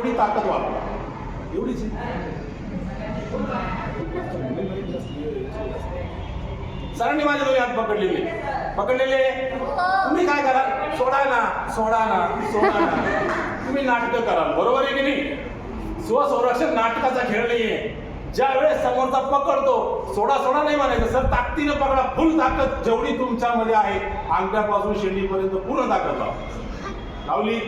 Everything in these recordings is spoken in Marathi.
तेवढी ताकद वापरा, एवढीच. सरांनी माझे दोन्ही हात पकडलेले. तुम्ही काय कराल? सोडा ना. तुम्ही नाटकं कराल, बरोबर आहे की नाही? स्वसंरक्षण नाटकाचा खेळ नाहीये. ज्या वेळेस समोरचा पकडतो, सोडा नाही म्हणायचं सर, ताकदीनं पकडा, फुल ताकद जेवढी तुमच्यामध्ये आहे, अंगठ्यापासून शेंडीपर्यंत पूर्ण ताकद लावली.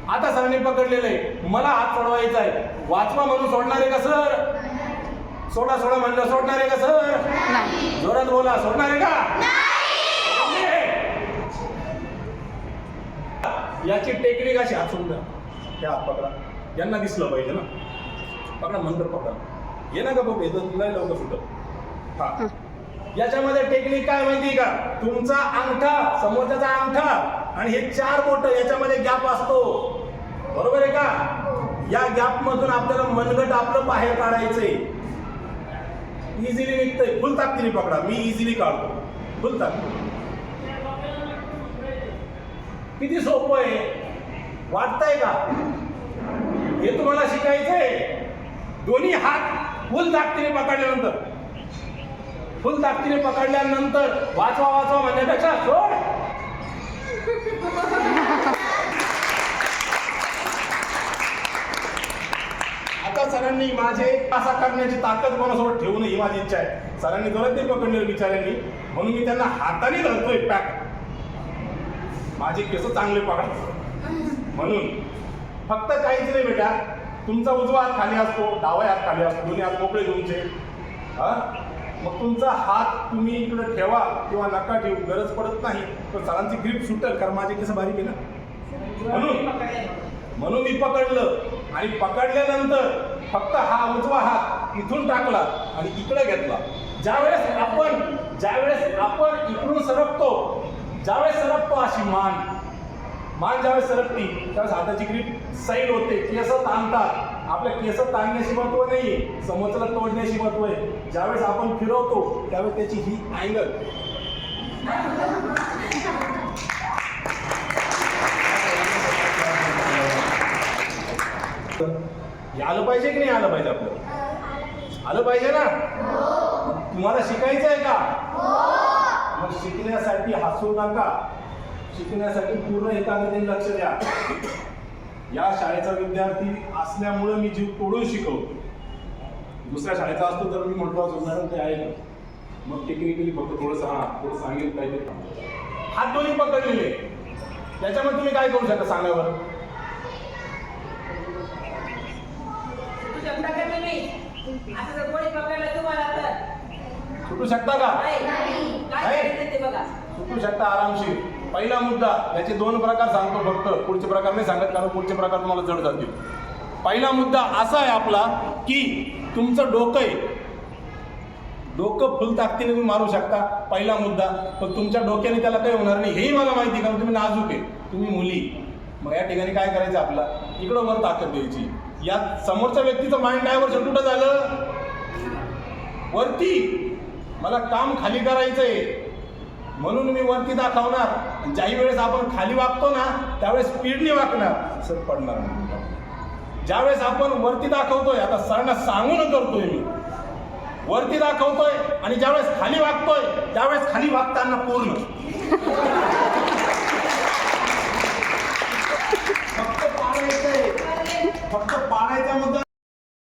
आता सरांनी पकडलेले, मला हात सोडवायचा आहे, वाचवा म्हणून सोडणार आहे का सर? सोडा म्हणलं सोडणार आहे का सर? जोरात बोला, सोडणार आहे का? याची टेक्निक अशी, हात सोडून द्या, त्या हात पकडा, यांना दिसलं पाहिजे ना, पकडा नंतर पकडा, ये ना का बघ, येतं नाही लवकर सुटत. हा, याच्यामध्ये टेक्निक काय माहिती का? तुमचा अंगठा, समोरच्याचा अंगठा आणि हे 4 बोट, याच्यामध्ये गॅप असतो, बरोबर आहे का? या गॅप मधून आपल्याला मनगट आपलं बाहेर काढायचंय. इझिली निघतंय, फुल ताकदीने पकडा, मी इझिली काढतो, फुल ताकद. किती सोपं आहे, वाटतंय का? हे तुम्हाला शिकायचंय. दोन्ही हात फुल ताकदीने पकडल्यानंतर वाचवा म्हणण्यापेक्षा सोड. आता सरांनी माझे असा करण्याची ताकद कोणासोबत ठेवू नये ही माझी इच्छा आहे. सरांनी जोरात ते पकडले बिचाऱ्यांनी, म्हणून मी त्यांना हाताने धरतोय पॅक. माझे केस चांगले पकडा म्हणून. फक्त काहीच नाही बेटा, तुमचा उजवा हात खाली असतो, डावा हात खाली असतो, दोन्ही हात मोकळे तुमचे. मग तुमचा हात तुम्ही इकडे ठेवा किंवा नका ठेवू, गरज पडत नाही, पण सरांची ग्रीप सुटेल, कारण माझे केस बारीक आहे ना. म्हणून मी पकडलं आणि पकडल्यानंतर फक्त हा उजवा हात इथून टाकला आणि इकडे घेतला. ज्यावेळेस आपण इकडून सरकतो अशी मान ज्यावेळेस सरकती, त्यावेळेस हाताची ग्रीप साईड होते, केस ताणतात. आपल्या केस ताणण्याशी महत्व नाहीये, समोरच्याला तोडण्याशी महत्व आहे. ज्यावेळेस आपण फिरवतो त्यावेळेस त्याची ही अँगल, आलं पाहिजे की नाही आलं पाहिजे? आपलं आलं पाहिजे ना. तुम्हाला शिकायचं आहे का? मग शिकण्यासाठी हसू नका, शिकण्यासाठी पूर्ण एकाग्रतेने लक्ष द्या. या शाळेचा विद्यार्थी असल्यामुळे मी जीव तोडून शिकवतो. दुसऱ्या शाळेचा असतो तर मी म्हटलो असतो मॅडम ते आहे का, मग टेक्निकली फक्त थोडं सांगेल पाहिजे. हात दोन्ही पकडलेले, त्याच्यामध्ये तुम्ही काय करू शकता सांगा बरं? सुटू शकता का? सुटू शकता आरामशीर. पहिला मुद्दा, याचे 2 प्रकार सांगतो फक्त, पुढचे प्रकार नाही सांगत, कारण पुढचे प्रकार तुम्हाला जड जातील. पहिला मुद्दा असा आहे आपला की तुमचं डोकं फुल ताकदीने तुम्ही मारू शकता, पहिला मुद्दा. पण तुमच्या डोक्याने त्याला काही होणार नाही हेही मला माहिती, कारण तुम्ही नाजूक आहे, तुम्ही मुली. मग या ठिकाणी काय करायचं आपला, इकडं वर ताकद द्यायची. या समोरच्या व्यक्तीचं माइंड डायव्हर्शन कुठं झालं? वरती. मला काम खाली करायचंय म्हणून मी वरती दाखवणार. ज्याही वेळेस आपण खाली वागतो ना त्यावेळेस स्पीडने वागणार, सर पडणार नाही. ज्यावेळेस आपण वरती दाखवतोय, आता सरांना सांगून करतोय मी, वरती दाखवतोय आणि ज्यावेळेस खाली वागतोय त्यावेळेस खाली वागताना पूर्ण फक्त पाडायचा मुद्दा.